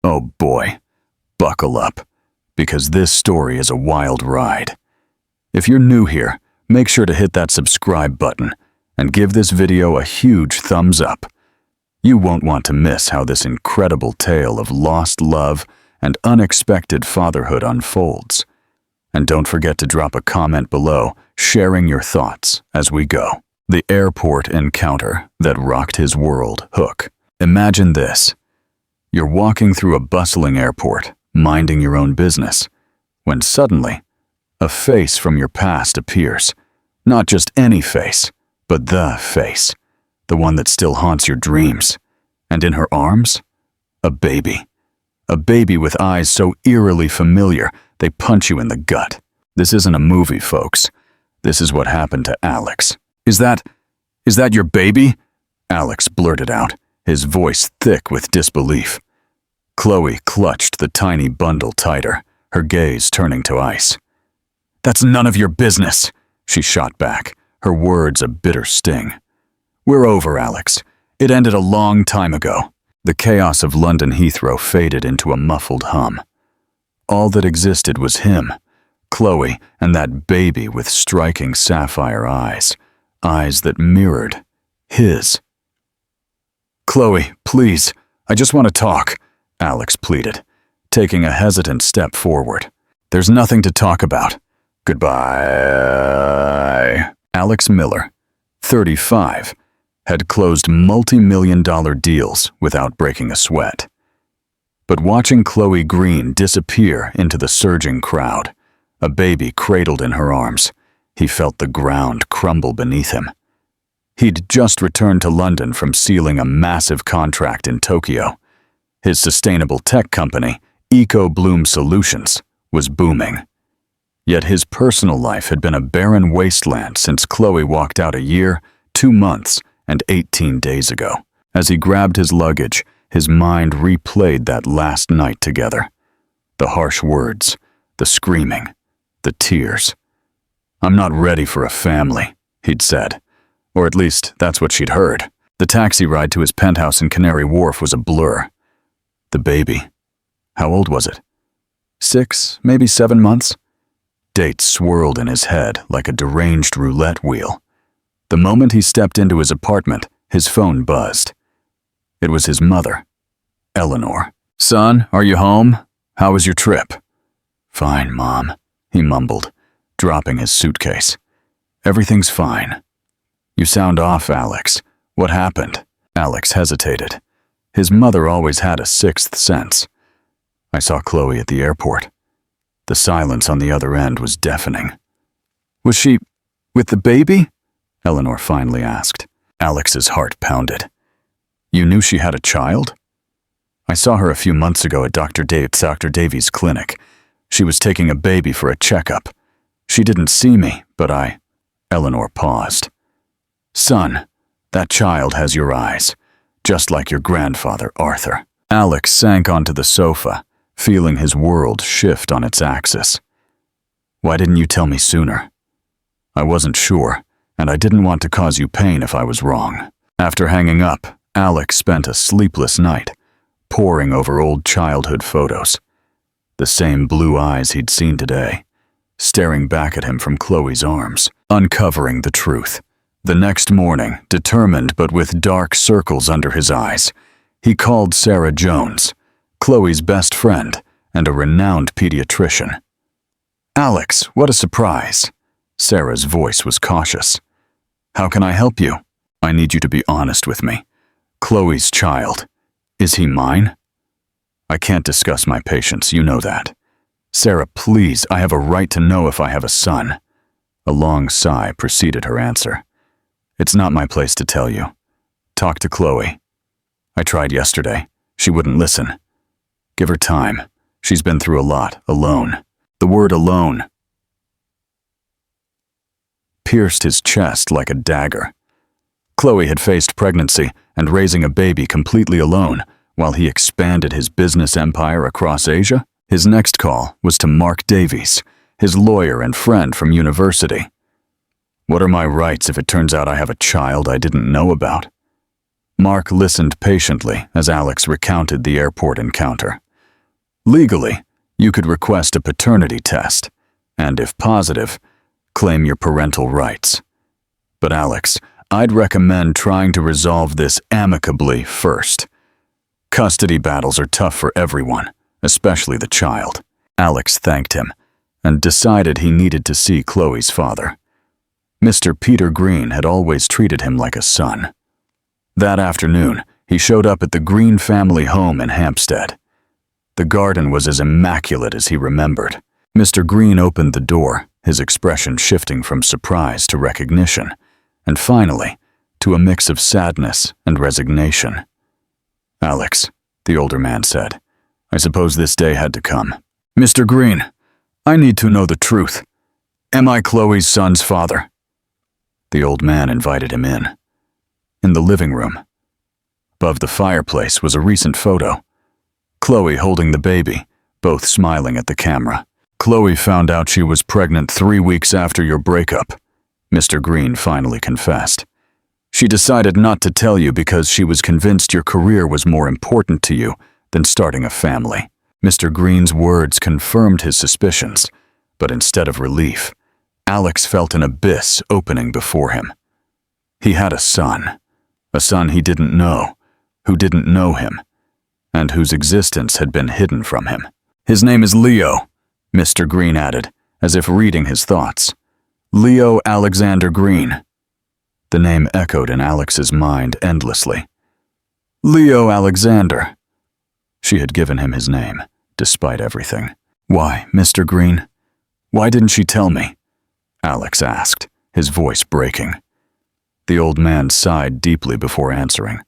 Oh boy, buckle up, because this story is a wild ride. If you're new here, make sure to hit that subscribe button and give this video a huge thumbs up. You won't want to miss how this incredible tale of lost love and unexpected fatherhood unfolds. And don't forget to drop a comment below, sharing your thoughts as we go. The airport encounter that rocked his world, Hook. Imagine this. You're walking through a bustling airport, minding your own business, when suddenly, a face from your past appears. Not just any face, but the face. The one that still haunts your dreams. And in her arms, a baby. A baby with eyes so eerily familiar, they punch you in the gut. This isn't a movie, folks. This is what happened to Alex. Is that your baby? Alex blurted out, his voice thick with disbelief. Chloe clutched the tiny bundle tighter, her gaze turning to ice. That's none of your business, she shot back, her words a bitter sting. We're over, Alex. It ended a long time ago. The chaos of London Heathrow faded into a muffled hum. All that existed was him, Chloe, and that baby with striking sapphire eyes that mirrored his. Chloe, please, I just want to talk, Alex pleaded, taking a hesitant step forward. There's nothing to talk about. Goodbye. Alex Miller, 35, had closed multi-million-dollar deals without breaking a sweat. But watching Chloe Green disappear into the surging crowd, a baby cradled in her arms, he felt the ground crumble beneath him. He'd just returned to London from sealing a massive contract in Tokyo. His sustainable tech company, Eco Bloom Solutions, was booming. Yet his personal life had been a barren wasteland since Chloe walked out a year, 2 months, and 18 days ago. As he grabbed his luggage, his mind replayed that last night together. The harsh words, the screaming, the tears. I'm not ready for a family, he'd said. Or at least, that's what she'd heard. The taxi ride to his penthouse in Canary Wharf was a blur. The baby. How old was it? 6, maybe 7 months? Dates swirled in his head like a deranged roulette wheel. The moment he stepped into his apartment, his phone buzzed. It was his mother, Eleanor. Son, are you home? How was your trip? Fine, Mom, he mumbled, dropping his suitcase. Everything's fine. You sound off, Alex. What happened? Alex hesitated. His mother always had a sixth sense. I saw Chloe at the airport. The silence on the other end was deafening. Was she with the baby? Eleanor finally asked. Alex's heart pounded. You knew she had a child? I saw her a few months ago at Dr. Davies' clinic. She was taking a baby for a checkup. She didn't see me, but Eleanor paused. Son, that child has your eyes, just like your grandfather, Arthur. Alex sank onto the sofa, feeling his world shift on its axis. Why didn't you tell me sooner? I wasn't sure, and I didn't want to cause you pain if I was wrong. After hanging up, Alex spent a sleepless night, poring over old childhood photos. The same blue eyes he'd seen today, staring back at him from Chloe's arms, uncovering the truth. The next morning, determined but with dark circles under his eyes, he called Sarah Jones, Chloe's best friend and a renowned pediatrician. Alex, what a surprise. Sarah's voice was cautious. How can I help you? I need you to be honest with me. Chloe's child. Is he mine? I can't discuss my patients, you know that. Sarah, please, I have a right to know if I have a son. A long sigh preceded her answer. It's not my place to tell you. Talk to Chloe. I tried yesterday. She wouldn't listen. Give her time. She's been through a lot, alone. The word alone pierced his chest like a dagger. Chloe had faced pregnancy and raising a baby completely alone while he expanded his business empire across Asia. His next call was to Mark Davies, his lawyer and friend from university. What are my rights if it turns out I have a child I didn't know about? Mark listened patiently as Alex recounted the airport encounter. Legally, you could request a paternity test, and if positive, claim your parental rights. But Alex, I'd recommend trying to resolve this amicably first. Custody battles are tough for everyone, especially the child. Alex thanked him and decided he needed to see Chloe's father. Mr. Peter Green had always treated him like a son. That afternoon, he showed up at the Green family home in Hampstead. The garden was as immaculate as he remembered. Mr. Green opened the door, his expression shifting from surprise to recognition, and finally, to a mix of sadness and resignation. "Alex," the older man said, "I suppose this day had to come. Mr. Green, I need to know the truth. Am I Chloe's son's father?" The old man invited him in. In the living room, above the fireplace, was a recent photo. Chloe holding the baby, both smiling at the camera. "Chloe found out she was pregnant 3 weeks after your breakup," Mr. Green finally confessed. "She decided not to tell you because she was convinced your career was more important to you than starting a family." Mr. Green's words confirmed his suspicions, but instead of relief, Alex felt an abyss opening before him. He had a son he didn't know, who didn't know him, and whose existence had been hidden from him. "His name is Leo," Mr. Green added, as if reading his thoughts. "Leo Alexander Green." The name echoed in Alex's mind endlessly. Leo Alexander. She had given him his name, despite everything. "Why, Mr. Green? Why didn't she tell me?" Alex asked, his voice breaking. The old man sighed deeply before answering.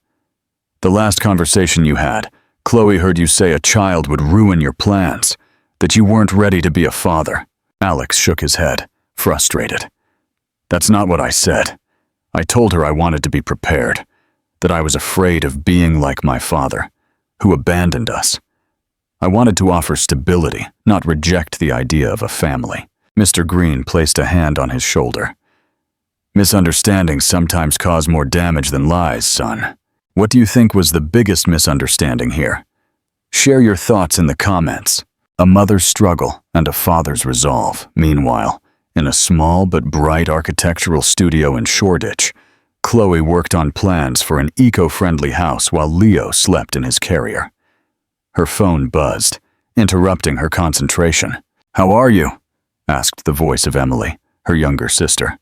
"The last conversation you had, Chloe heard you say a child would ruin your plans, that you weren't ready to be a father." Alex shook his head, frustrated. "That's not what I said. I told her I wanted to be prepared, that I was afraid of being like my father, who abandoned us. I wanted to offer stability, not reject the idea of a family." Mr. Green placed a hand on his shoulder. "Misunderstandings sometimes cause more damage than lies, son. What do you think was the biggest misunderstanding here? Share your thoughts in the comments." A mother's struggle and a father's resolve. Meanwhile, in a small but bright architectural studio in Shoreditch, Chloe worked on plans for an eco-friendly house while Leo slept in his carrier. Her phone buzzed, interrupting her concentration. "How are you?" asked the voice of Emily, her younger sister.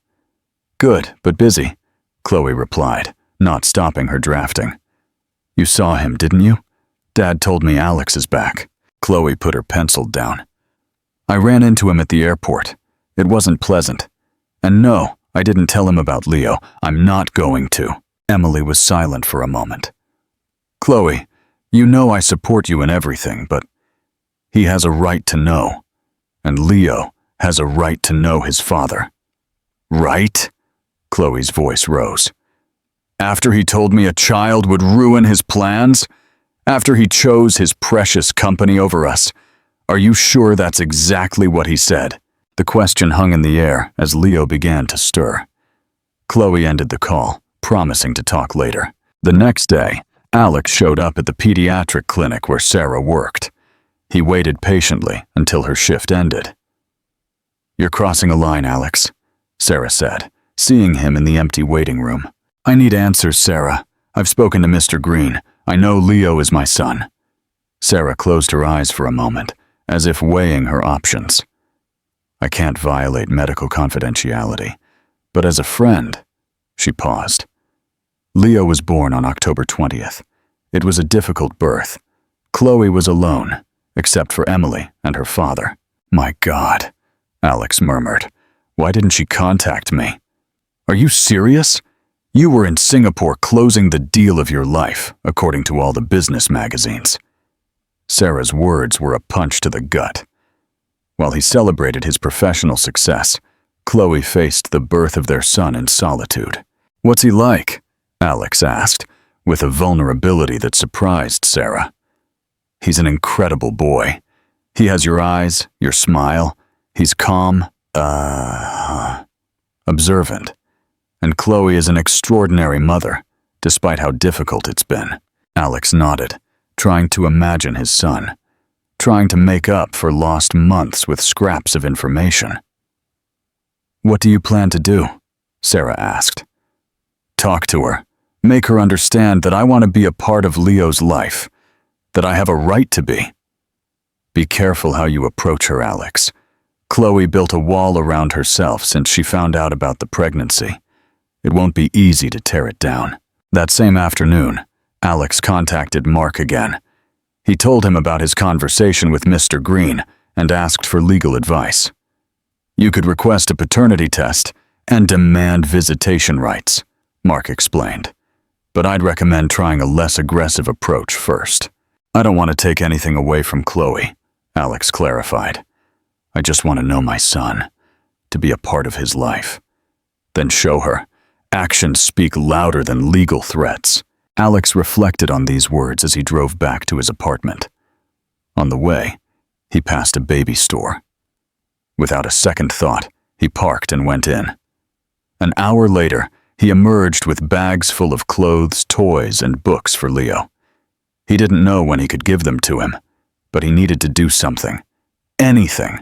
"Good, but busy," Chloe replied, not stopping her drafting. "You saw him, didn't you? Dad told me Alex is back." Chloe put her pencil down. "I ran into him at the airport. It wasn't pleasant. And no, I didn't tell him about Leo. I'm not going to." Emily was silent for a moment. "Chloe, you know I support you in everything, but he has a right to know. And Leo has a right to know his father." "Right?" Chloe's voice rose. "After he told me a child would ruin his plans? After he chose his precious company over us? Are you sure that's exactly what he said?" The question hung in the air as Leo began to stir. Chloe ended the call, promising to talk later. The next day, Alex showed up at the pediatric clinic where Sarah worked. He waited patiently until her shift ended. "You're crossing a line, Alex," Sarah said, seeing him in the empty waiting room. "I need answers, Sarah. I've spoken to Mr. Green. I know Leo is my son." Sarah closed her eyes for a moment, as if weighing her options. "I can't violate medical confidentiality, but as a friend," she paused. "Leo was born on October 20th. It was a difficult birth. Chloe was alone, except for Emily and her father." "My God," Alex murmured. "Why didn't she contact me?" "Are you serious? You were in Singapore closing the deal of your life, according to all the business magazines." Sarah's words were a punch to the gut. While he celebrated his professional success, Chloe faced the birth of their son in solitude. "What's he like?" Alex asked, with a vulnerability that surprised Sarah. "He's an incredible boy. He has your eyes, your smile. He's calm, observant. And Chloe is an extraordinary mother, despite how difficult it's been." Alex nodded, trying to imagine his son, trying to make up for lost months with scraps of information. "What do you plan to do?" Sarah asked. "Talk to her. Make her understand that I want to be a part of Leo's life, that I have a right to be. Be careful how you approach her, Alex. Chloe built a wall around herself since she found out about the pregnancy. It won't be easy to tear it down." That same afternoon, Alex contacted Mark again. He told him about his conversation with Mr. Green and asked for legal advice. "You could request a paternity test and demand visitation rights," Mark explained. "But I'd recommend trying a less aggressive approach first." "I don't want to take anything away from Chloe," Alex clarified. "I just want to know my son, to be a part of his life. Then show her. Actions speak louder than legal threats." Alex reflected on these words as he drove back to his apartment. On the way, he passed a baby store. Without a second thought, he parked and went in. An hour later, he emerged with bags full of clothes, toys, and books for Leo. He didn't know when he could give them to him, but he needed to do something, anything,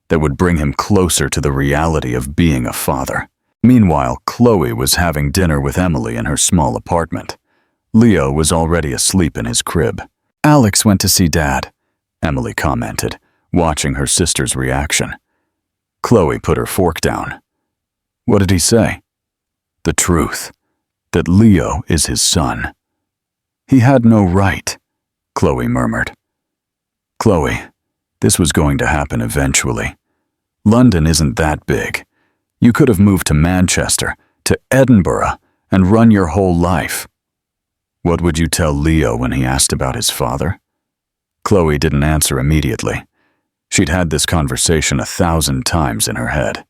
that would bring him closer to the reality of being a father. Meanwhile, Chloe was having dinner with Emily in her small apartment. Leo was already asleep in his crib. "Alex went to see Dad," Emily commented, watching her sister's reaction. Chloe put her fork down. "What did he say?" "The truth, that Leo is his son." "He had no right," Chloe murmured. "Chloe, this was going to happen eventually. London isn't that big. You could have moved to Manchester, to Edinburgh, and run your whole life." "What would you tell Leo when he asked about his father?" Chloe didn't answer immediately. She'd had this conversation 1,000 times in her head.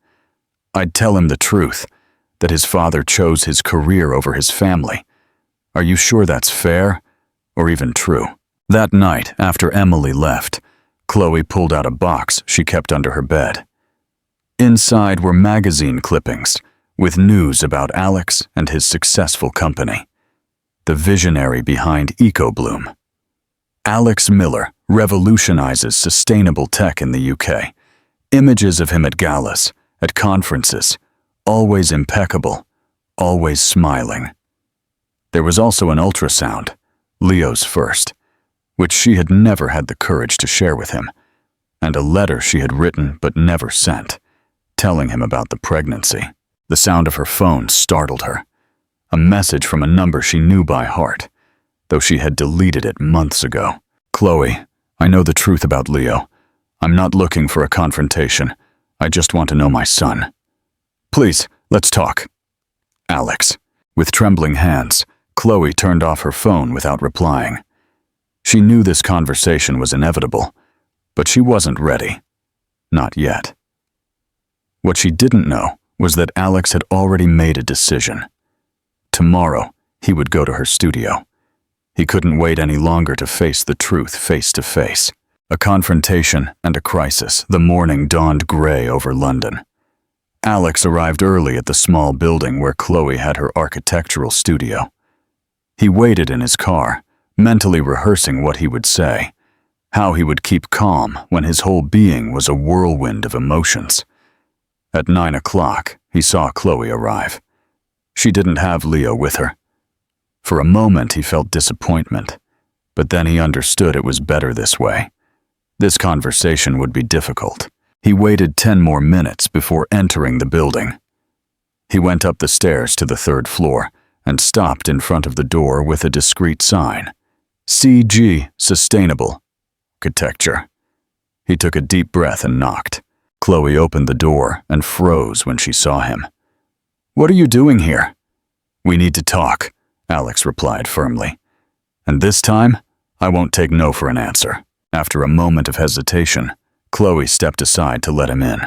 "I'd tell him the truth, that his father chose his career over his family. Are you sure that's fair, or even true?" That night, after Emily left, Chloe pulled out a box she kept under her bed. Inside were magazine clippings with news about Alex and his successful company. The visionary behind EcoBloom. Alex Miller revolutionizes sustainable tech in the UK. Images of him at galas, at conferences, always impeccable, always smiling. There was also an ultrasound, Leo's first, which she had never had the courage to share with him, and a letter she had written but never sent, telling him about the pregnancy. The sound of her phone startled her. A message from a number she knew by heart, though she had deleted it months ago. "Chloe, I know the truth about Leo. I'm not looking for a confrontation. I just want to know my son. Please, let's talk." "Alex." With trembling hands, Chloe turned off her phone without replying. She knew this conversation was inevitable, but she wasn't ready. Not yet. What she didn't know was that Alex had already made a decision. Tomorrow, he would go to her studio. He couldn't wait any longer to face the truth face to face. A confrontation and a crisis. The morning dawned gray over London. Alex arrived early at the small building where Chloe had her architectural studio. He waited in his car, mentally rehearsing what he would say, how he would keep calm when his whole being was a whirlwind of emotions. At 9 o'clock, he saw Chloe arrive. She didn't have Leo with her. For a moment, he felt disappointment, but then he understood it was better this way. This conversation would be difficult. He waited 10 more minutes before entering the building. He went up the stairs to the 3rd floor and stopped in front of the door with a discreet sign. CG Sustainable Architecture. He took a deep breath and knocked. Chloe opened the door and froze when she saw him. "What are you doing here?" "We need to talk," Alex replied firmly. "And this time, I won't take no for an answer." After a moment of hesitation, Chloe stepped aside to let him in.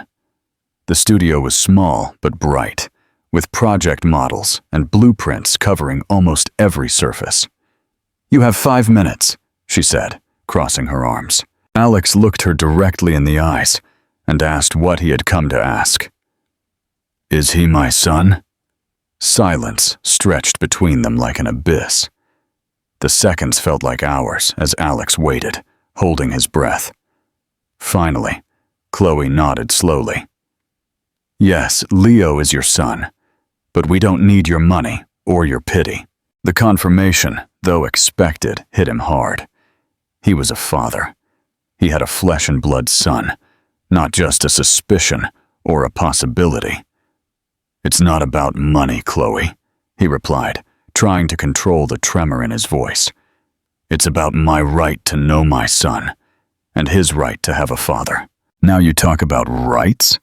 The studio was small but bright, with project models and blueprints covering almost every surface. "You have 5 minutes," she said, crossing her arms. Alex looked her directly in the eyes and asked what he had come to ask. "Is he my son?" Silence stretched between them like an abyss. The seconds felt like hours as Alex waited, holding his breath. Finally, Chloe nodded slowly. Yes, Leo is your son, but we don't need your money or your pity. The confirmation, though expected, hit him hard. He was a father. He had a flesh and blood son, not just a suspicion or a possibility. It's not about money, Chloe, he replied, trying to control the tremor in his voice. It's about my right to know my son, and his right to have a father. Now you talk about rights?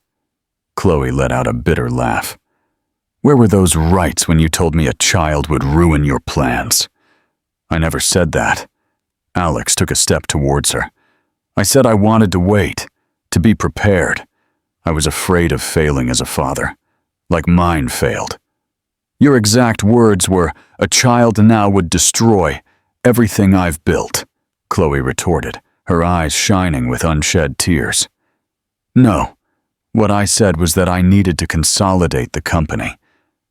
Chloe let out a bitter laugh. Where were those rights when you told me a child would ruin your plans? I never said that. Alex took a step towards her. I said I wanted to wait, to be prepared. I was afraid of failing as a father, like mine failed. Your exact words were, a child now would destroy everything I've built, Chloe retorted, her eyes shining with unshed tears. No, what I said was that I needed to consolidate the company,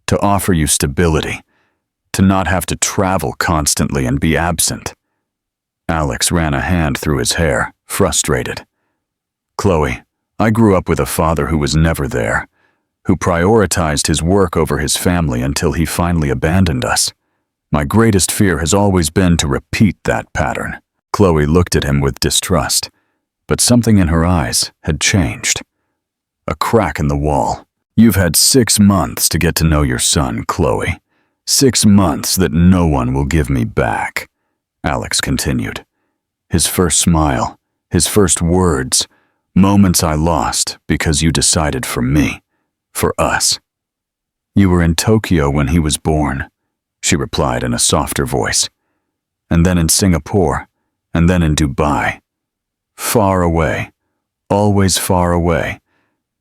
to offer you stability, to not have to travel constantly and be absent. Alex ran a hand through his hair, frustrated. Chloe, I grew up with a father who was never there, who prioritized his work over his family until he finally abandoned us. My greatest fear has always been to repeat that pattern. Chloe looked at him with distrust, but something in her eyes had changed. A crack in the wall. You've had 6 months to get to know your son, Chloe. 6 months that no one will give me back, Alex continued. His first smile, his first words, moments I lost because you decided for me, for us. You were in Tokyo when he was born, she replied in a softer voice. And then in Singapore, and then in Dubai. Far away, always far away,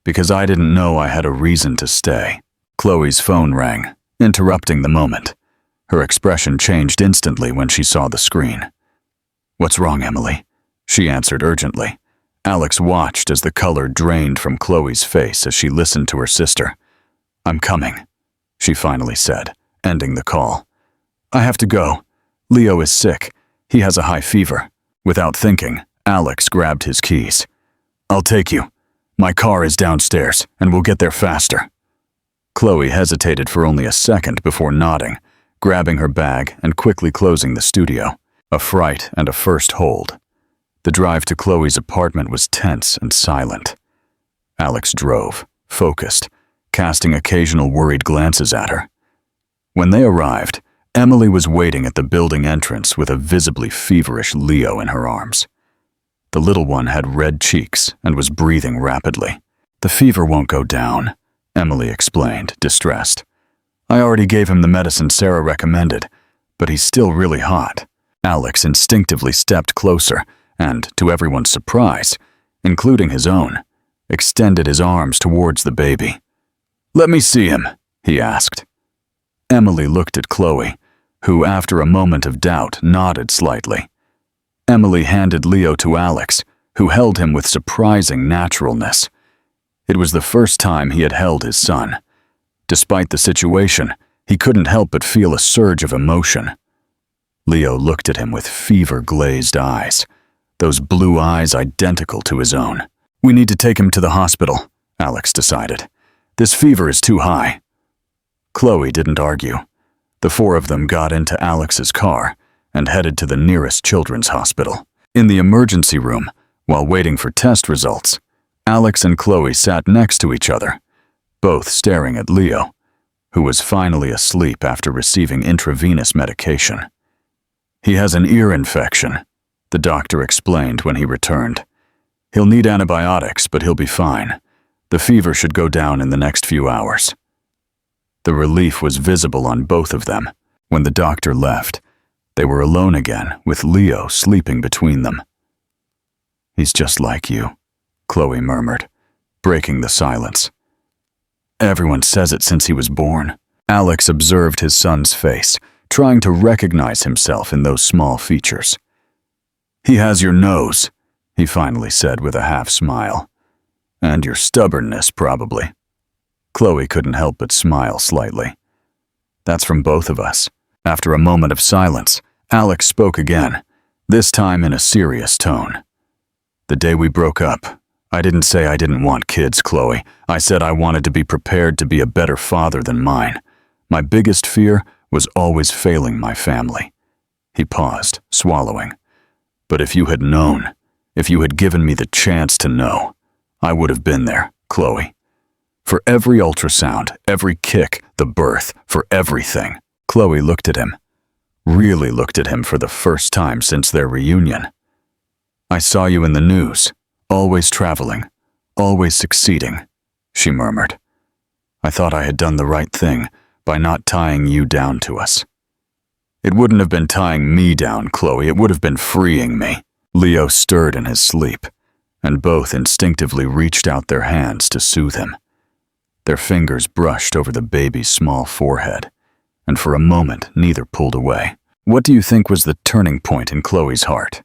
because I didn't know I had a reason to stay. Chloe's phone rang, interrupting the moment. Her expression changed instantly when she saw the screen. What's wrong, Emily? She answered urgently. Alex watched as the color drained from Chloe's face as she listened to her sister. I'm coming, she finally said, ending the call. I have to go. Leo is sick. He has a high fever. Without thinking, Alex grabbed his keys. I'll take you. My car is downstairs, and we'll get there faster. Chloe hesitated for only a second before nodding, grabbing her bag and quickly closing the studio. A fright and a first hold. The drive to Chloe's apartment was tense and silent. Alex drove, focused, casting occasional worried glances at her. When they arrived, Emily was waiting at the building entrance with a visibly feverish Leo in her arms. The little one had red cheeks and was breathing rapidly. The fever won't go down, Emily explained, distressed. I already gave him the medicine Sarah recommended, but he's still really hot. Alex instinctively stepped closer and, to everyone's surprise, including his own, extended his arms towards the baby. Let me see him, he asked. Emily looked at Chloe, who, after a moment of doubt, nodded slightly. Emily handed Leo to Alex, who held him with surprising naturalness. It was the first time he had held his son. Despite the situation, he couldn't help but feel a surge of emotion. Leo looked at him with fever-glazed eyes, those blue eyes identical to his own. We need to take him to the hospital, Alex decided. This fever is too high. Chloe didn't argue. The four of them got into Alex's car and headed to the nearest children's hospital. In the emergency room, while waiting for test results, Alex and Chloe sat next to each other, both staring at Leo, who was finally asleep after receiving intravenous medication. He has an ear infection, the doctor explained when he returned. He'll need antibiotics, but he'll be fine. The fever should go down in the next few hours. The relief was visible on both of them. When the doctor left, they were alone again, with Leo sleeping between them. He's just like you, Chloe murmured, breaking the silence. Everyone says it since he was born. Alex observed his son's face, trying to recognize himself in those small features. He has your nose, he finally said with a half-smile. And your stubbornness, probably. Chloe couldn't help but smile slightly. That's from both of us. After a moment of silence, Alex spoke again, this time in a serious tone. The day we broke up, I didn't say I didn't want kids, Chloe. I said I wanted to be prepared to be a better father than mine. My biggest fear was always failing my family." He paused, swallowing. "But if you had known, if you had given me the chance to know, I would have been there, Chloe. For every ultrasound, every kick, the birth, for everything." Chloe looked at him, really looked at him for the first time since their reunion. "I saw you in the news, always traveling, always succeeding," she murmured. "I thought I had done the right thing by not tying you down to us." "It wouldn't have been tying me down, Chloe. It would have been freeing me." Leo stirred in his sleep, and both instinctively reached out their hands to soothe him. Their fingers brushed over the baby's small forehead, and for a moment neither pulled away. What do you think was the turning point in Chloe's heart?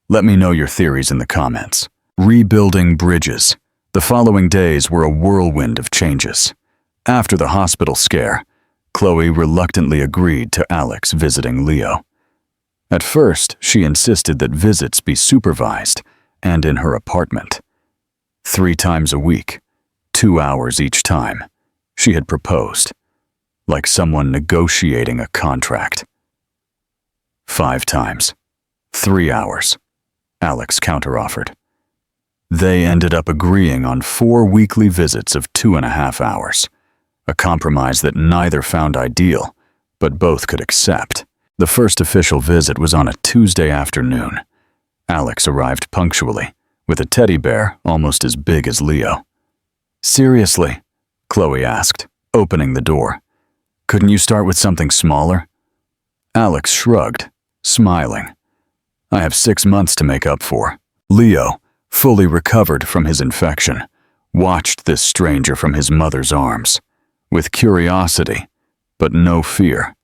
Let me know your theories in the comments. Rebuilding bridges. The following days were a whirlwind of changes. After the hospital scare, Chloe reluctantly agreed to Alex visiting Leo. At first, she insisted that visits be supervised and in her apartment. 3 times a week, 2 hours each time, she had proposed, like someone negotiating a contract. 5 times, 3 hours, Alex counteroffered. They ended up agreeing on 4 weekly visits of 2.5 hours, a compromise that neither found ideal, but both could accept. The first official visit was on a Tuesday afternoon. Alex arrived punctually, with a teddy bear almost as big as Leo. "Seriously?" Chloe asked, opening the door. "Couldn't you start with something smaller?" Alex shrugged, smiling. "I have 6 months to make up for." Leo, fully recovered from his infection, watched this stranger from his mother's arms, with curiosity, but no fear.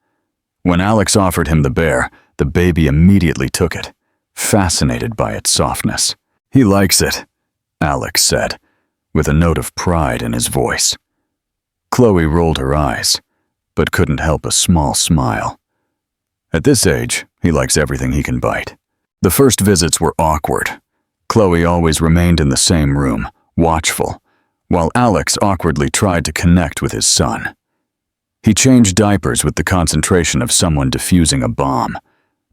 When Alex offered him the bear, the baby immediately took it, fascinated by its softness. "He likes it," Alex said, with a note of pride in his voice. Chloe rolled her eyes, but couldn't help a small smile. "At this age, he likes everything he can bite." The first visits were awkward. Chloe always remained in the same room, watchful, while Alex awkwardly tried to connect with his son. He changed diapers with the concentration of someone defusing a bomb,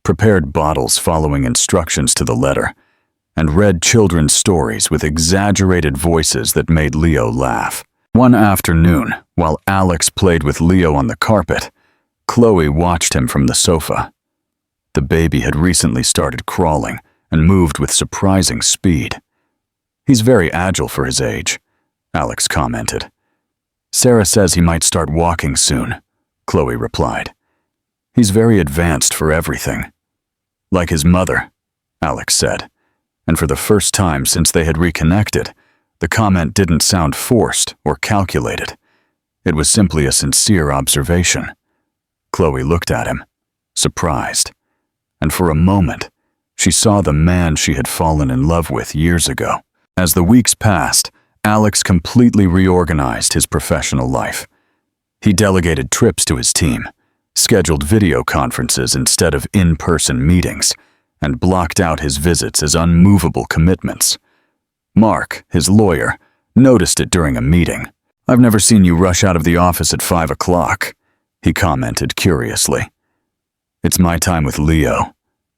prepared bottles following instructions to the letter, and read children's stories with exaggerated voices that made Leo laugh. One afternoon, while Alex played with Leo on the carpet, Chloe watched him from the sofa. The baby had recently started crawling and moved with surprising speed. "He's very agile for his age," Alex commented. "Sarah says he might start walking soon," Chloe replied. "He's very advanced for everything." "Like his mother," Alex said, and for the first time since they had reconnected, the comment didn't sound forced or calculated. It was simply a sincere observation. Chloe looked at him, surprised, and for a moment, she saw the man she had fallen in love with years ago. As the weeks passed, Alex completely reorganized his professional life. He delegated trips to his team, scheduled video conferences instead of in-person meetings, and blocked out his visits as unmovable commitments. Mark, his lawyer, noticed it during a meeting. "I've never seen you rush out of the office at 5 o'clock, he commented curiously. "It's my time with Leo,"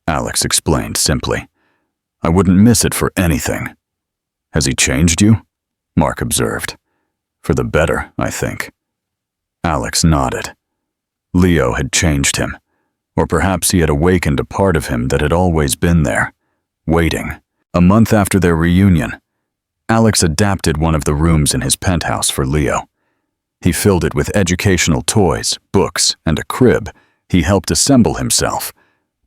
Alex explained simply. "I wouldn't miss it for anything." "Has he changed you?" Mark observed. "For the better, I think." Alex nodded. Leo had changed him, or perhaps he had awakened a part of him that had always been there, waiting. A month after their reunion, Alex adapted one of the rooms in his penthouse for Leo. He filled it with educational toys, books, and a crib he helped assemble himself,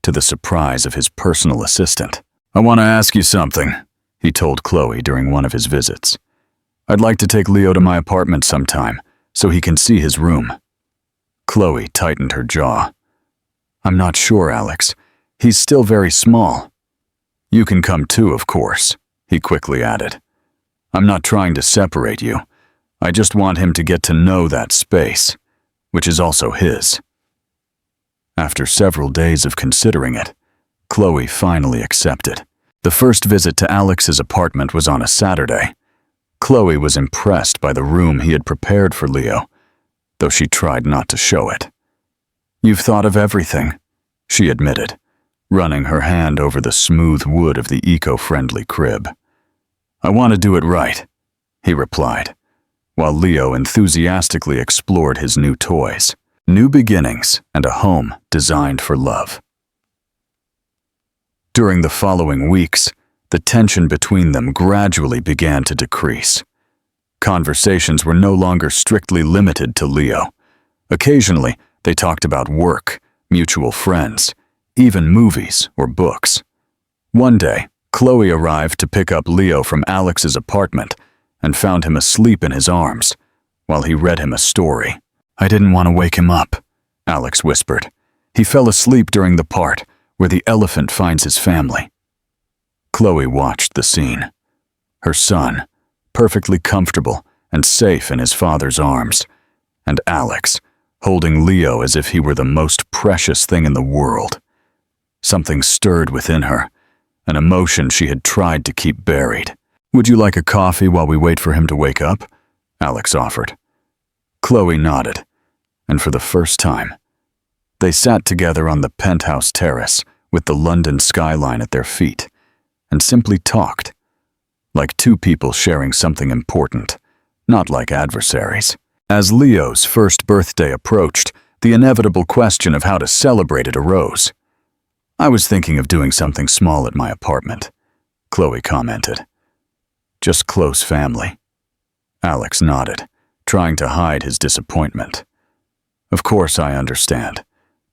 to the surprise of his personal assistant. "I want to ask you something," he told Chloe during one of his visits. "I'd like to take Leo to my apartment sometime, so he can see his room." Chloe tightened her jaw. "I'm not sure, Alex. He's still very small." "You can come too, of course," he quickly added. "I'm not trying to separate you. I just want him to get to know that space, which is also his." After several days of considering it, Chloe finally accepted. The first visit to Alex's apartment was on a Saturday. Chloe was impressed by the room he had prepared for Leo, though she tried not to show it. "You've thought of everything," she admitted, running her hand over the smooth wood of the eco-friendly crib. "I want to do it right," he replied, while Leo enthusiastically explored his new toys, new beginnings, and a home designed for love. During the following weeks, the tension between them gradually began to decrease. Conversations were no longer strictly limited to Leo. Occasionally, they talked about work, mutual friends, even movies or books. One day, Chloe arrived to pick up Leo from Alex's apartment and found him asleep in his arms while he read him a story. "I didn't want to wake him up," Alex whispered. "He fell asleep during the part where the elephant finds his family." Chloe watched the scene. Her son, perfectly comfortable and safe in his father's arms, and Alex, holding Leo as if he were the most precious thing in the world. Something stirred within her, an emotion she had tried to keep buried. "Would you like a coffee while we wait for him to wake up?" Alex offered. Chloe nodded, and for the first time, they sat together on the penthouse terrace with the London skyline at their feet, and simply talked, like two people sharing something important, not like adversaries. As Leo's first birthday approached, the inevitable question of how to celebrate it arose. "I was thinking of doing something small at my apartment," Chloe commented. "Just close family." Alex nodded, trying to hide his disappointment. "Of course I understand.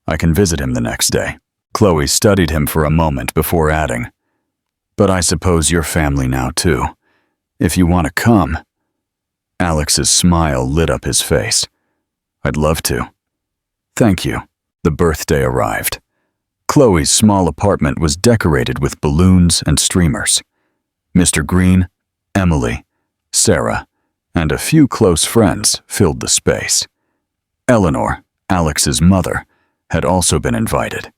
I can visit him the next day." Chloe studied him for a moment before adding, "But I suppose you're family now too. If you want to come." Alex's smile lit up his face. "I'd love to." "Thank you." The birthday arrived. Chloe's small apartment was decorated with balloons and streamers. Mr. Green, Emily, Sarah, and a few close friends filled the space. Eleanor, Alex's mother, had also been invited,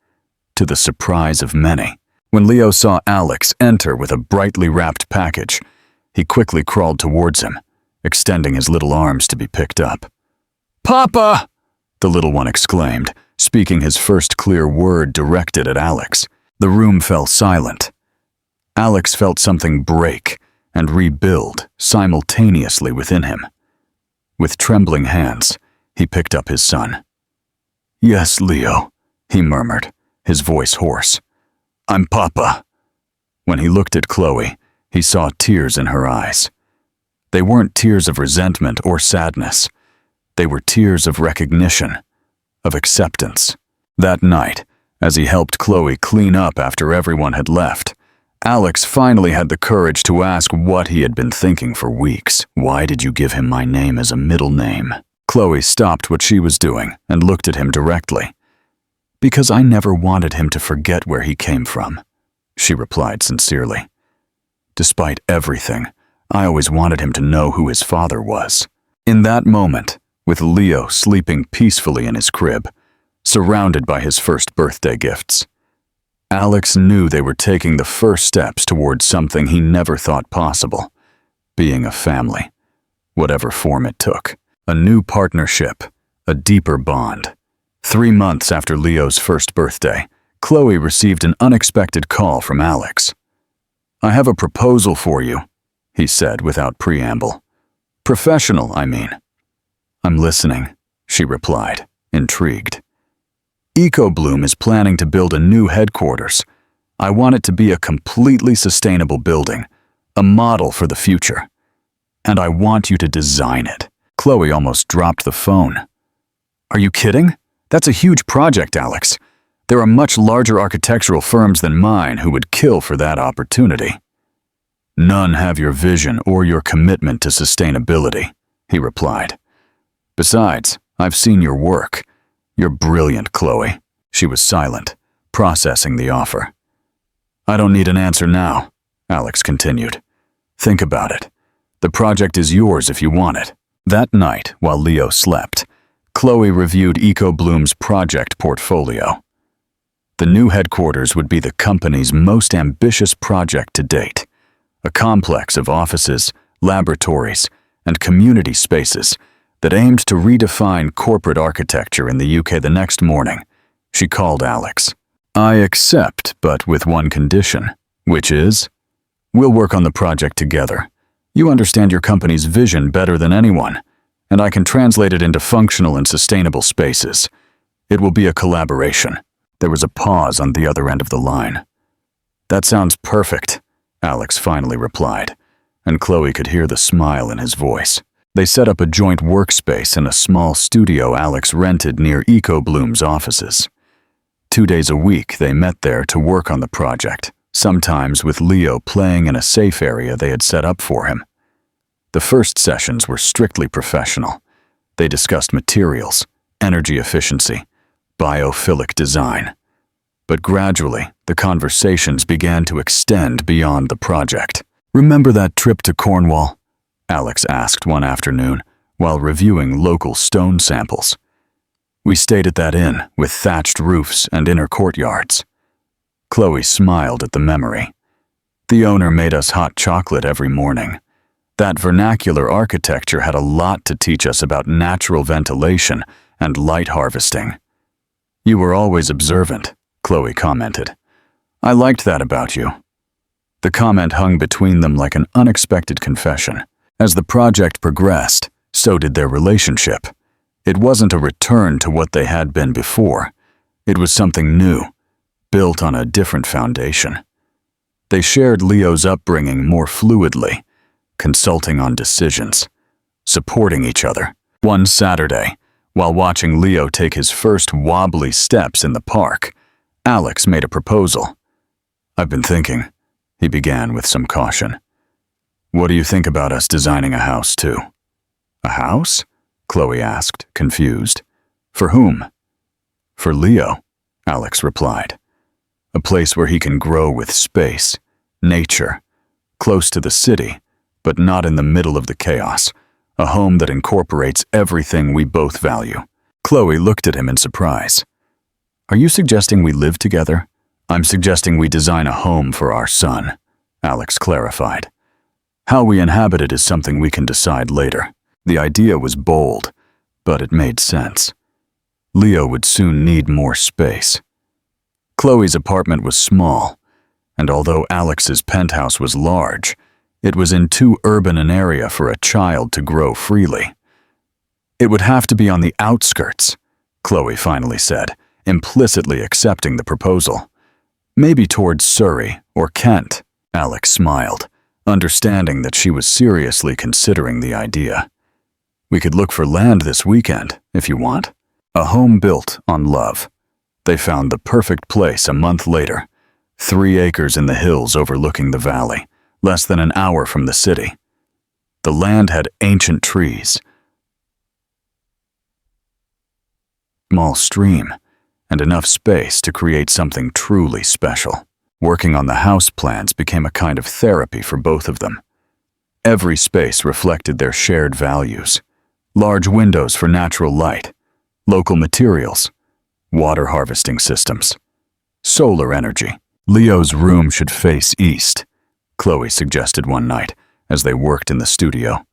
to the surprise of many. When Leo saw Alex enter with a brightly wrapped package, he quickly crawled towards him, extending his little arms to be picked up. "Papa!" the little one exclaimed, speaking his first clear word directed at Alex. The room fell silent. Alex felt something break and rebuild simultaneously within him. With trembling hands, he picked up his son. "Yes, Leo," he murmured, his voice hoarse. "I'm Papa." When he looked at Chloe, he saw tears in her eyes. They weren't tears of resentment or sadness. They were tears of recognition, of acceptance. That night, as he helped Chloe clean up after everyone had left, Alex finally had the courage to ask what he had been thinking for weeks. "Why did you give him my name as a middle name?" Chloe stopped what she was doing and looked at him directly. "Because I never wanted him to forget where he came from," she replied sincerely. "Despite everything, I always wanted him to know who his father was." In that moment, with Leo sleeping peacefully in his crib, surrounded by his first birthday gifts, Alex knew they were taking the first steps towards something he never thought possible, being a family, whatever form it took. A new partnership, a deeper bond. 3 months after Leo's first birthday, Chloe received an unexpected call from Alex. "I have a proposal for you," he said without preamble. "Professional, I mean." "I'm listening," she replied, intrigued. "EcoBloom is planning to build a new headquarters. I want it to be a completely sustainable building, a model for the future. And I want you to design it." Chloe almost dropped the phone. "Are you kidding? That's a huge project, Alex. There are much larger architectural firms than mine who would kill for that opportunity." "None have your vision or your commitment to sustainability," he replied. "Besides, I've seen your work. You're brilliant, Chloe." She was silent, processing the offer. "I don't need an answer now," Alex continued. "Think about it. The project is yours if you want it." That night, while Leo slept, Chloe reviewed EcoBloom's project portfolio. The new headquarters would be the company's most ambitious project to date, a complex of offices, laboratories, and community spaces that aimed to redefine corporate architecture in the UK. The next morning, she called Alex. "I accept, but with one condition, which is, we'll work on the project together. You understand your company's vision better than anyone, and I can translate it into functional and sustainable spaces. It will be a collaboration." There was a pause on the other end of the line. "That sounds perfect," Alex finally replied, and Chloe could hear the smile in his voice. They set up a joint workspace in a small studio Alex rented near EcoBloom's offices. 2 days a week, they met there to work on the project, sometimes with Leo playing in a safe area they had set up for him. The first sessions were strictly professional. They discussed materials, energy efficiency, biophilic design. But gradually, the conversations began to extend beyond the project. "Remember that trip to Cornwall?" Alex asked one afternoon while reviewing local stone samples. "We stayed at that inn with thatched roofs and inner courtyards." Chloe smiled at the memory. "The owner made us hot chocolate every morning. That vernacular architecture had a lot to teach us about natural ventilation and light harvesting." "You were always observant," Chloe commented. "I liked that about you." The comment hung between them like an unexpected confession. As the project progressed, so did their relationship. It wasn't a return to what they had been before. It was something new, built on a different foundation. They shared Leo's upbringing more fluidly, consulting on decisions, supporting each other. One Saturday, while watching Leo take his first wobbly steps in the park, Alex made a proposal. "I've been thinking," he began with some caution. "What do you think about us designing a house too?" "A house?" Chloe asked, confused. "For whom?" "For Leo," Alex replied. "A place where he can grow with space, nature, close to the city, but not in the middle of the chaos. A home that incorporates everything we both value." Chloe looked at him in surprise. "Are you suggesting we live together?" "I'm suggesting we design a home for our son," Alex clarified. "How we inhabit it is something we can decide later." The idea was bold, but it made sense. Leo would soon need more space. Chloe's apartment was small, and although Alex's penthouse was large, it was in too urban an area for a child to grow freely. "It would have to be on the outskirts," Chloe finally said, implicitly accepting the proposal. "Maybe towards Surrey or Kent," Alex smiled, understanding that she was seriously considering the idea. "We could look for land this weekend, if you want." A home built on love. They found the perfect place a month later, 3 acres in the hills overlooking the valley, less than an hour from the city. The land had ancient trees, a small stream, and enough space to create something truly special. Working on the house plans became a kind of therapy for both of them. Every space reflected their shared values. Large windows for natural light, local materials, water harvesting systems, solar energy. "Leo's room should face east," Chloe suggested one night as they worked in the studio.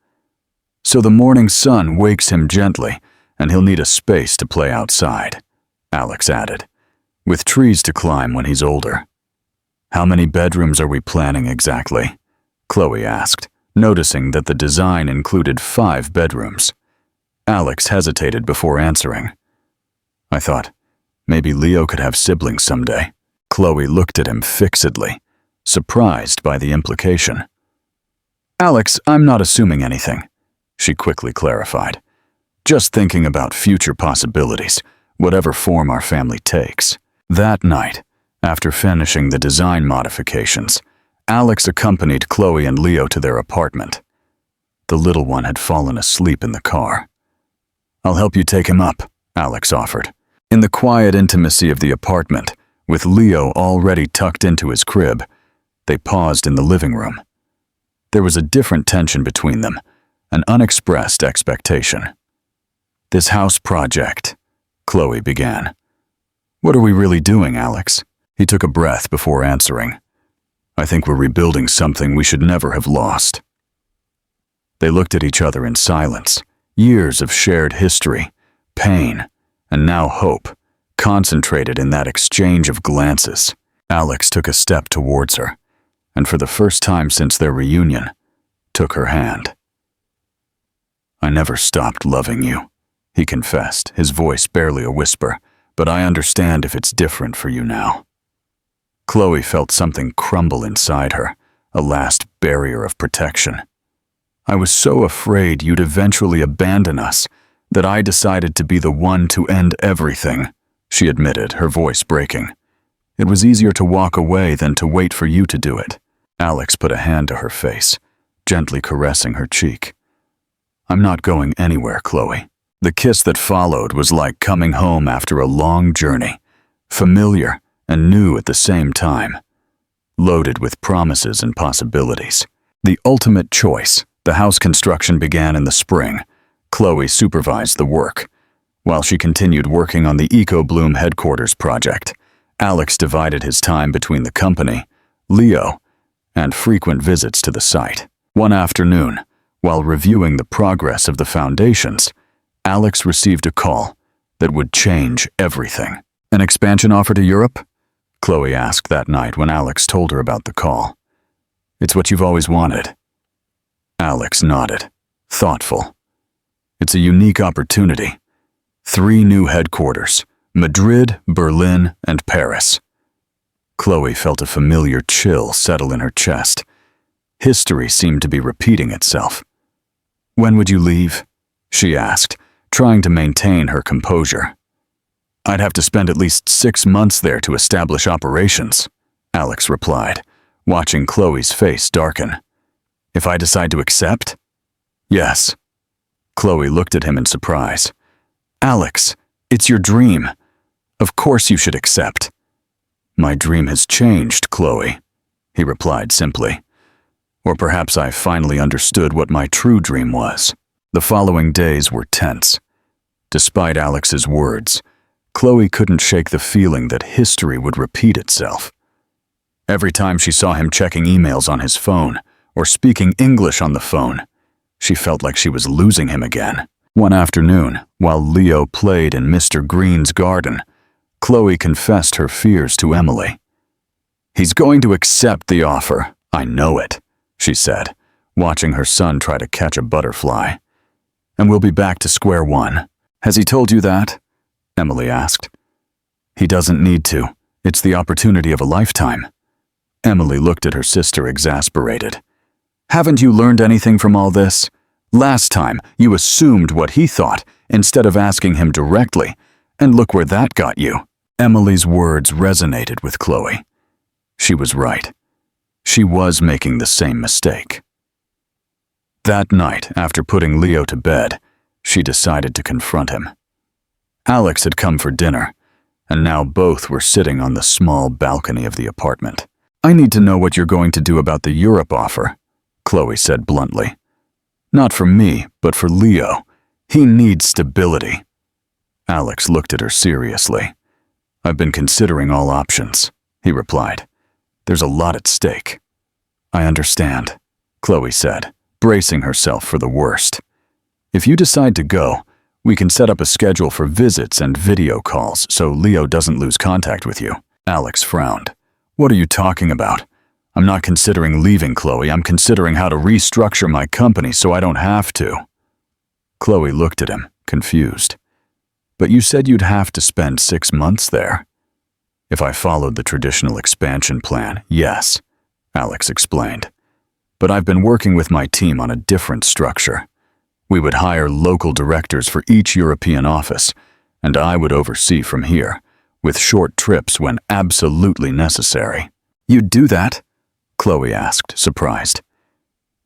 "So the morning sun wakes him gently, and he'll need a space to play outside," Alex added, "with trees to climb when he's older." "How many bedrooms are we planning exactly?" Chloe asked, noticing that the design included 5 bedrooms. Alex hesitated before answering. "I thought, maybe Leo could have siblings someday." Chloe looked at him fixedly, surprised by the implication. "Alex, I'm not assuming anything," she quickly clarified. "Just thinking about future possibilities, whatever form our family takes." That night, after finishing the design modifications, Alex accompanied Chloe and Leo to their apartment. The little one had fallen asleep in the car. "I'll help you take him up," Alex offered. In the quiet intimacy of the apartment, with Leo already tucked into his crib, they paused in the living room. There was a different tension between them, an unexpressed expectation. "This house project," Chloe began. "What are we really doing, Alex?" He took a breath before answering. I think we're rebuilding something we should never have lost. They looked at each other in silence. Years of shared history, pain, and now hope, concentrated in that exchange of glances. Alex took a step towards her, and for the first time since their reunion, took her hand. I never stopped loving you, he confessed, his voice barely a whisper, but I understand if it's different for you now. Chloe felt something crumble inside her, a last barrier of protection. I was so afraid you'd eventually abandon us that I decided to be the one to end everything, she admitted, her voice breaking. It was easier to walk away than to wait for you to do it. Alex put a hand to her face, gently caressing her cheek. I'm not going anywhere, Chloe. The kiss that followed was like coming home after a long journey, familiar and new at the same time, loaded with promises and possibilities. The ultimate choice. The house construction began in the spring. Chloe supervised the work. While she continued working on the EcoBloom headquarters project, Alex divided his time between the company, Leo, and frequent visits to the site. One afternoon, while reviewing the progress of the foundations, Alex received a call that would change everything. An expansion offer to Europe? Chloe asked that night when Alex told her about the call. It's what you've always wanted. Alex nodded, thoughtful. It's a unique opportunity. 3 new headquarters, Madrid, Berlin, and Paris. Chloe felt a familiar chill settle in her chest. History seemed to be repeating itself. When would you leave? She asked, trying to maintain her composure. I'd have to spend at least 6 months there to establish operations, Alex replied, watching Chloe's face darken. If I decide to accept? Yes. Chloe looked at him in surprise. Alex, it's your dream. Of course you should accept. My dream has changed, Chloe, he replied simply. Or perhaps I finally understood what my true dream was. The following days were tense. Despite Alex's words, Chloe couldn't shake the feeling that history would repeat itself. Every time she saw him checking emails on his phone or speaking English on the phone, she felt like she was losing him again. One afternoon, while Leo played in Mr. Green's garden, Chloe confessed her fears to Emily. He's going to accept the offer, I know it, she said, watching her son try to catch a butterfly. And we'll be back to square one. Has he told you that? Emily asked. He doesn't need to. It's the opportunity of a lifetime. Emily looked at her sister, exasperated. Haven't you learned anything from all this? Last time, you assumed what he thought instead of asking him directly, and look where that got you. Emily's words resonated with Chloe. She was right. She was making the same mistake. That night, after putting Leo to bed, she decided to confront him. Alex had come for dinner, and now both were sitting on the small balcony of the apartment. I need to know what you're going to do about the Europe offer, Chloe said bluntly. Not for me, but for Leo. He needs stability. Alex looked at her seriously. I've been considering all options, he replied. There's a lot at stake. I understand, Chloe said, bracing herself for the worst. If you decide to go, we can set up a schedule for visits and video calls so Leo doesn't lose contact with you. Alex frowned. What are you talking about? I'm not considering leaving, Chloe. I'm considering how to restructure my company so I don't have to. Chloe looked at him, confused. But you said you'd have to spend 6 months there. If I followed the traditional expansion plan, yes, Alex explained. But I've been working with my team on a different structure. We would hire local directors for each European office, and I would oversee from here, with short trips when absolutely necessary. You'd do that? Chloe asked, surprised.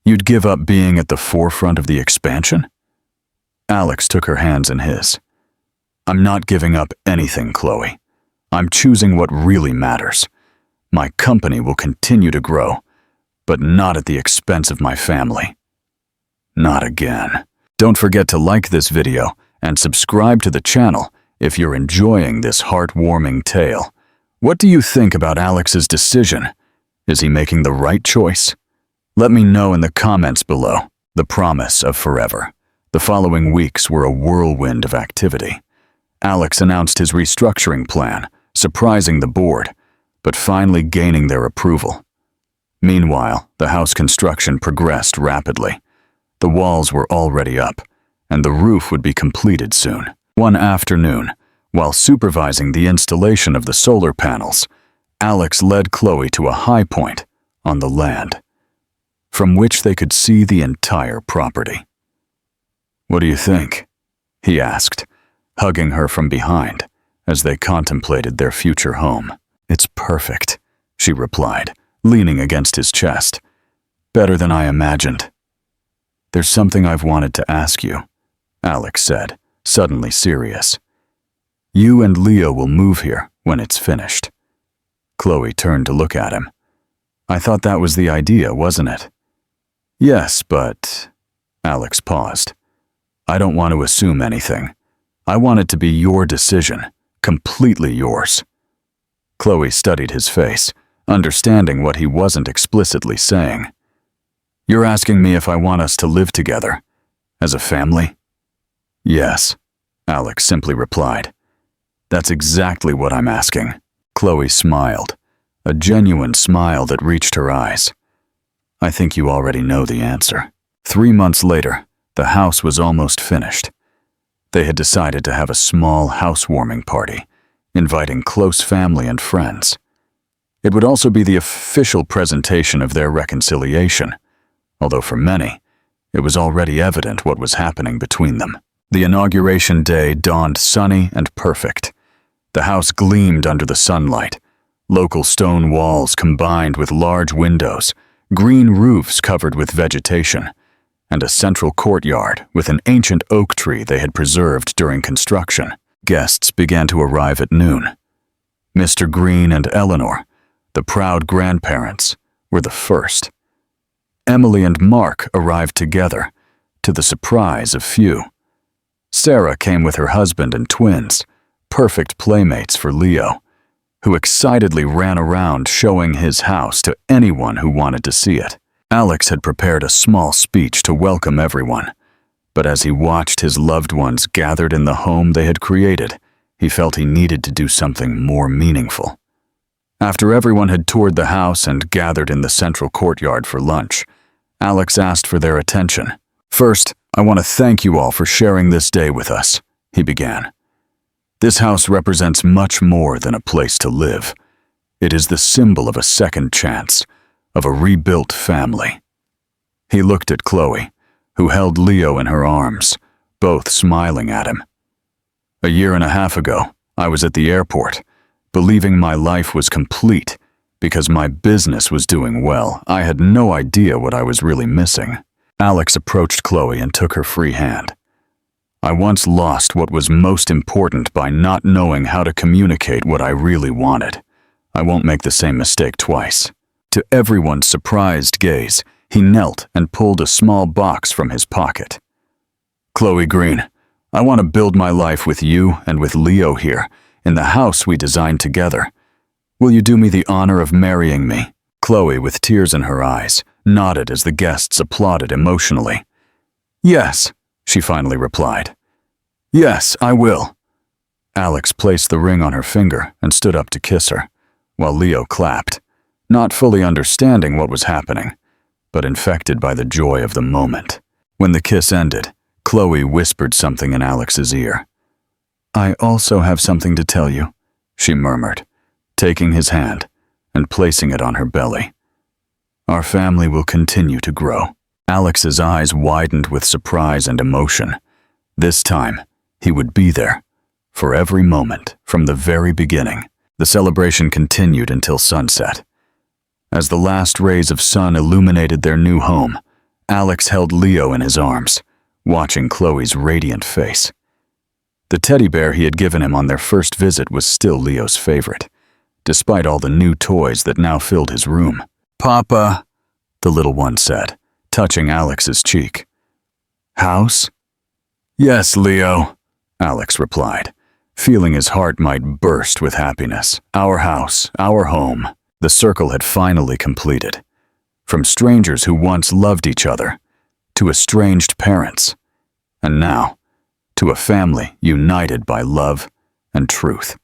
You'd give up being at the forefront of the expansion? Alex took her hands in his. I'm not giving up anything, Chloe. I'm choosing what really matters. My company will continue to grow, but not at the expense of my family. Not again. Don't forget to like this video and subscribe to the channel if you're enjoying this heartwarming tale. What do you think about Alex's decision? Is he making the right choice? Let me know in the comments below. The promise of forever. The following weeks were a whirlwind of activity. Alex announced his restructuring plan, surprising the board, but finally gaining their approval. Meanwhile, the house construction progressed rapidly. The walls were already up, and the roof would be completed soon. One afternoon, while supervising the installation of the solar panels, Alex led Chloe to a high point on the land, from which they could see the entire property. "What do you think?" he asked, hugging her from behind as they contemplated their future home. "It's perfect," she replied, leaning against his chest. "Better than I imagined." "There's something I've wanted to ask you," Alex said, suddenly serious. "You and Leo will move here when it's finished." Chloe turned to look at him. "I thought that was the idea, wasn't it?" "Yes, but..." Alex paused. "I don't want to assume anything. I want it to be your decision, completely yours." Chloe studied his face, understanding what he wasn't explicitly saying. "You're asking me if I want us to live together, as a family?" "Yes," Alex simply replied. "That's exactly what I'm asking." Chloe smiled, a genuine smile that reached her eyes. "I think you already know the answer." 3 months later, the house was almost finished. They had decided to have a small housewarming party, inviting close family and friends. It would also be the official presentation of their reconciliation, although for many, it was already evident what was happening between them. The inauguration day dawned sunny and perfect. The house gleamed under the sunlight, local stone walls combined with large windows, green roofs covered with vegetation, and a central courtyard with an ancient oak tree they had preserved during construction. Guests began to arrive at noon. Mr. Green and Eleanor, the proud grandparents, were the first. Emily and Mark arrived together, to the surprise of few. Sarah came with her husband and twins, perfect playmates for Leo, who excitedly ran around showing his house to anyone who wanted to see it. Alex had prepared a small speech to welcome everyone, but as he watched his loved ones gathered in the home they had created, he felt he needed to do something more meaningful. After everyone had toured the house and gathered in the central courtyard for lunch, Alex asked for their attention. "First, I want to thank you all for sharing this day with us," he began. "This house represents much more than a place to live. It is the symbol of a second chance, of a rebuilt family." He looked at Chloe, who held Leo in her arms, both smiling at him. "A year and a half ago, I was at the airport, believing my life was complete because my business was doing well. I had no idea what I was really missing." Alex approached Chloe and took her free hand. "I once lost what was most important by not knowing how to communicate what I really wanted. I won't make the same mistake twice." To everyone's surprised gaze, he knelt and pulled a small box from his pocket. "Chloe Green, I want to build my life with you and with Leo here, in the house we designed together. Will you do me the honor of marrying me?" Chloe, with tears in her eyes, nodded as the guests applauded emotionally. "Yes," she finally replied. "Yes, I will." Alex placed the ring on her finger and stood up to kiss her, while Leo clapped, not fully understanding what was happening, but infected by the joy of the moment. When the kiss ended, Chloe whispered something in Alex's ear. "I also have something to tell you," she murmured, taking his hand and placing it on her belly. "Our family will continue to grow." Alex's eyes widened with surprise and emotion. This time, he would be there, for every moment, from the very beginning. The celebration continued until sunset. As the last rays of sun illuminated their new home, Alex held Leo in his arms, watching Chloe's radiant face. The teddy bear he had given him on their first visit was still Leo's favorite, despite all the new toys that now filled his room. "Papa," the little one said, touching Alex's cheek. "House?" "Yes, Leo," Alex replied, feeling his heart might burst with happiness. Our house, our home. The circle had finally completed. From strangers who once loved each other, to estranged parents, and now to a family united by love and truth.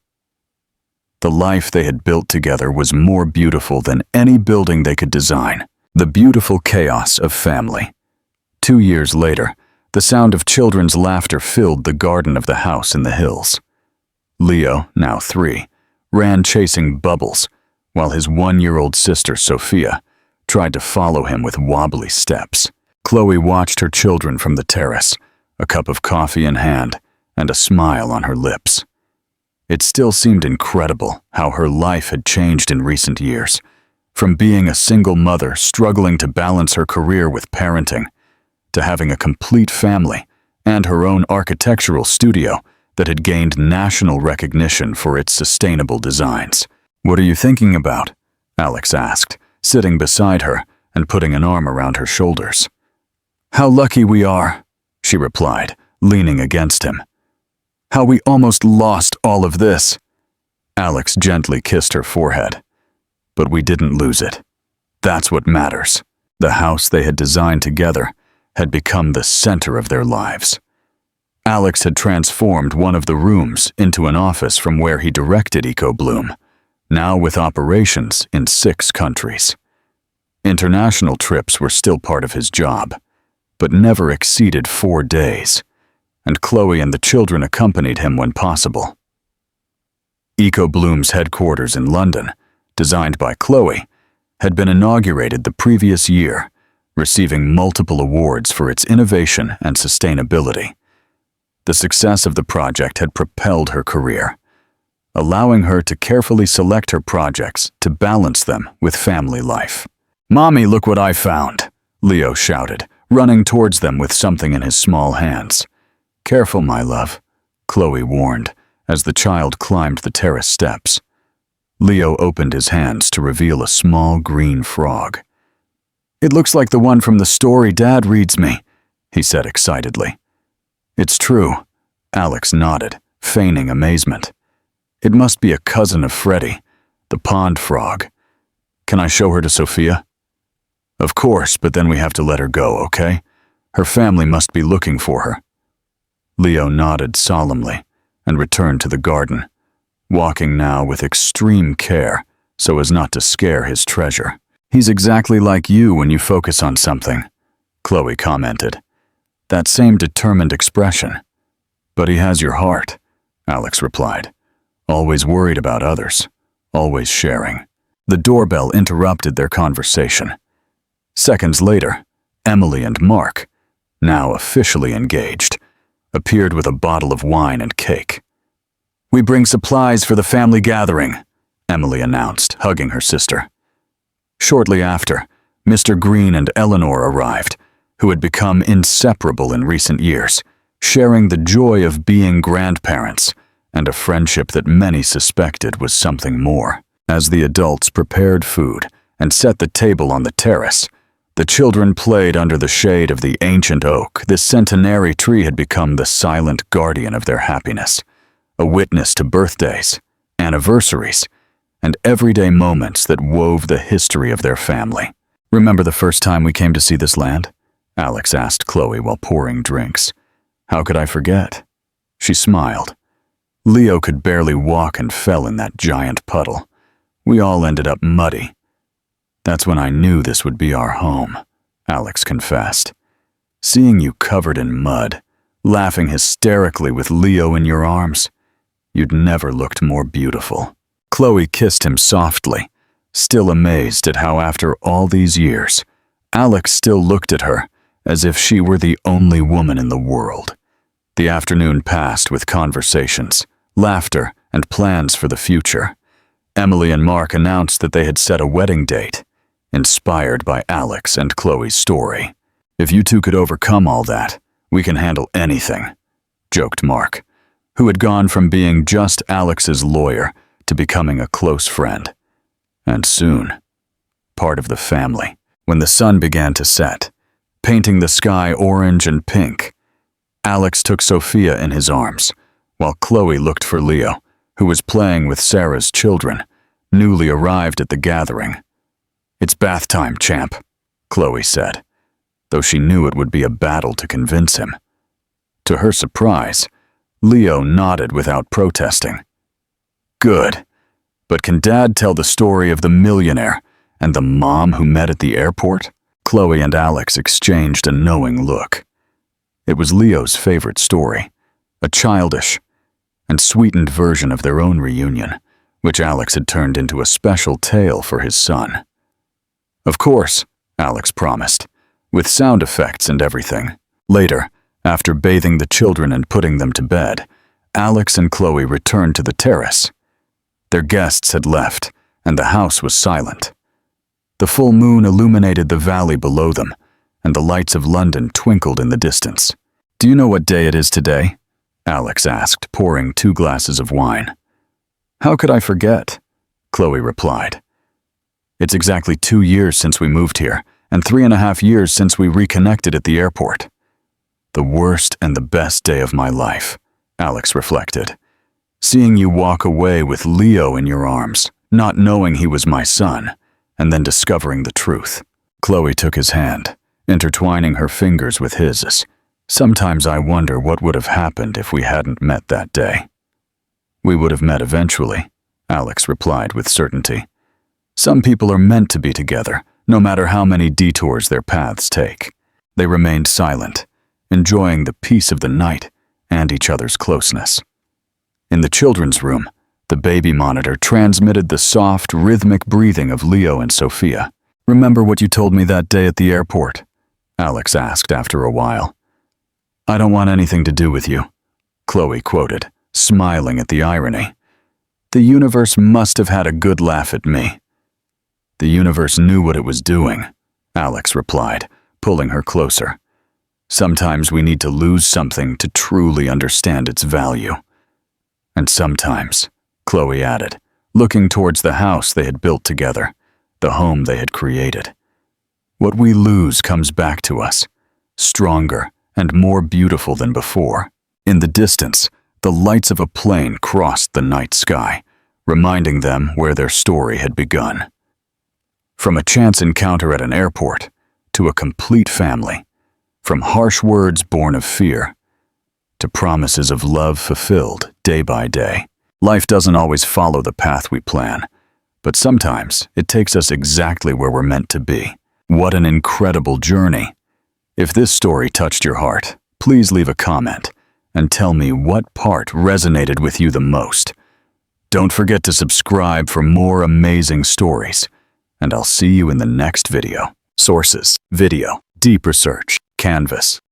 The life they had built together was more beautiful than any building they could design. The beautiful chaos of family. 2 years later, the sound of children's laughter filled the garden of the house in the hills. Leo, now 3, ran chasing bubbles, while his 1-year-old sister, Sophia, tried to follow him with wobbly steps. Chloe watched her children from the terrace, a cup of coffee in hand and a smile on her lips. It still seemed incredible how her life had changed in recent years, from being a single mother struggling to balance her career with parenting, to having a complete family and her own architectural studio that had gained national recognition for its sustainable designs. "What are you thinking about?" Alex asked, sitting beside her and putting an arm around her shoulders. "How lucky we are," she replied, leaning against him. "How we almost lost all of this." Alex gently kissed her forehead. "But we didn't lose it. That's what matters." The house they had designed together had become the center of their lives. Alex had transformed one of the rooms into an office from where he directed EcoBloom, now with operations in 6 countries. International trips were still part of his job, but never exceeded 4 days, and Chloe and the children accompanied him when possible. EcoBloom's headquarters in London, designed by Chloe, had been inaugurated the previous year, receiving multiple awards for its innovation and sustainability. The success of the project had propelled her career, allowing her to carefully select her projects to balance them with family life. "Mommy, look what I found," Leo shouted, running towards them with something in his small hands. "Careful, my love," Chloe warned as the child climbed the terrace steps. Leo opened his hands to reveal a small green frog. "It looks like the one from the story Dad reads me," he said excitedly. "It's true," Alex nodded, feigning amazement. "It must be a cousin of Freddie, the pond frog. Can I show her to Sophia?" "Of course, but then we have to let her go, okay? Her family must be looking for her." Leo nodded solemnly and returned to the garden, walking now with extreme care so as not to scare his treasure. "He's exactly like you when you focus on something," Chloe commented. "That same determined expression." "But he has your heart," Alex replied. "Always worried about others, always sharing." The doorbell interrupted their conversation. Seconds later, Emily and Mark, now officially engaged, appeared with a bottle of wine and cake. "We bring supplies for the family gathering," Emily announced, hugging her sister. Shortly after, Mr. Green and Eleanor arrived, who had become inseparable in recent years, sharing the joy of being grandparents and a friendship that many suspected was something more. As the adults prepared food and set the table on the terrace, the children played under the shade of the ancient oak. This centenary tree had become the silent guardian of their happiness, a witness to birthdays, anniversaries, and everyday moments that wove the history of their family. "Remember the first time we came to see this land?" Alex asked Chloe while pouring drinks. "How could I forget?" She smiled. "Leo could barely walk and fell in that giant puddle. We all ended up muddy. That's when I knew this would be our home," Alex confessed. "Seeing you covered in mud, laughing hysterically with Leo in your arms, you'd never looked more beautiful." Chloe kissed him softly, still amazed at how after all these years, Alex still looked at her as if she were the only woman in the world. The afternoon passed with conversations, laughter, and plans for the future. Emily and Mark announced that they had set a wedding date, inspired by Alex and Chloe's story. "If you two could overcome all that, we can handle anything," joked Mark, who had gone from being just Alex's lawyer to becoming a close friend. And soon, part of the family. When the sun began to set, painting the sky orange and pink, Alex took Sophia in his arms, while Chloe looked for Leo, who was playing with Sarah's children, newly arrived at the gathering. "It's bath time, champ," Chloe said, though she knew it would be a battle to convince him. To her surprise, Leo nodded without protesting. "Good, but can Dad tell the story of the millionaire and the mom who met at the airport?" Chloe and Alex exchanged a knowing look. It was Leo's favorite story, a childish and sweetened version of their own reunion, which Alex had turned into a special tale for his son. "Of course," Alex promised, with sound effects and everything. Later, after bathing the children and putting them to bed, Alex and Chloe returned to the terrace. Their guests had left, and the house was silent. The full moon illuminated the valley below them, and the lights of London twinkled in the distance. "Do you know what day it is today?" Alex asked, pouring 2 glasses of wine. "How could I forget?" Chloe replied. "It's exactly 2 years since we moved here, and 3.5 years since we reconnected at the airport. The worst and the best day of my life," Alex reflected. "Seeing you walk away with Leo in your arms, not knowing he was my son, and then discovering the truth." Chloe took his hand, intertwining her fingers with his. "Sometimes I wonder what would have happened if we hadn't met that day." "We would have met eventually," Alex replied with certainty. "Some people are meant to be together, no matter how many detours their paths take." They remained silent, enjoying the peace of the night and each other's closeness. In the children's room, the baby monitor transmitted the soft, rhythmic breathing of Leo and Sophia. "Remember what you told me that day at the airport?" Alex asked after a while. "I don't want anything to do with you," Chloe quoted, smiling at the irony. "The universe must have had a good laugh at me." "The universe knew what it was doing," Alex replied, pulling her closer. "Sometimes we need to lose something to truly understand its value." "And sometimes," Chloe added, looking towards the house they had built together, the home they had created. "What we lose comes back to us, stronger and more beautiful than before." In the distance, the lights of a plane crossed the night sky, reminding them where their story had begun. From a chance encounter at an airport to a complete family, from harsh words born of fear to promises of love fulfilled day by day. Life doesn't always follow the path we plan, but sometimes it takes us exactly where we're meant to be. What an incredible journey. If this story touched your heart, please leave a comment and tell me what part resonated with you the most. Don't forget to subscribe for more amazing stories, and I'll see you in the next video. Sources: video, deep research, Canvas.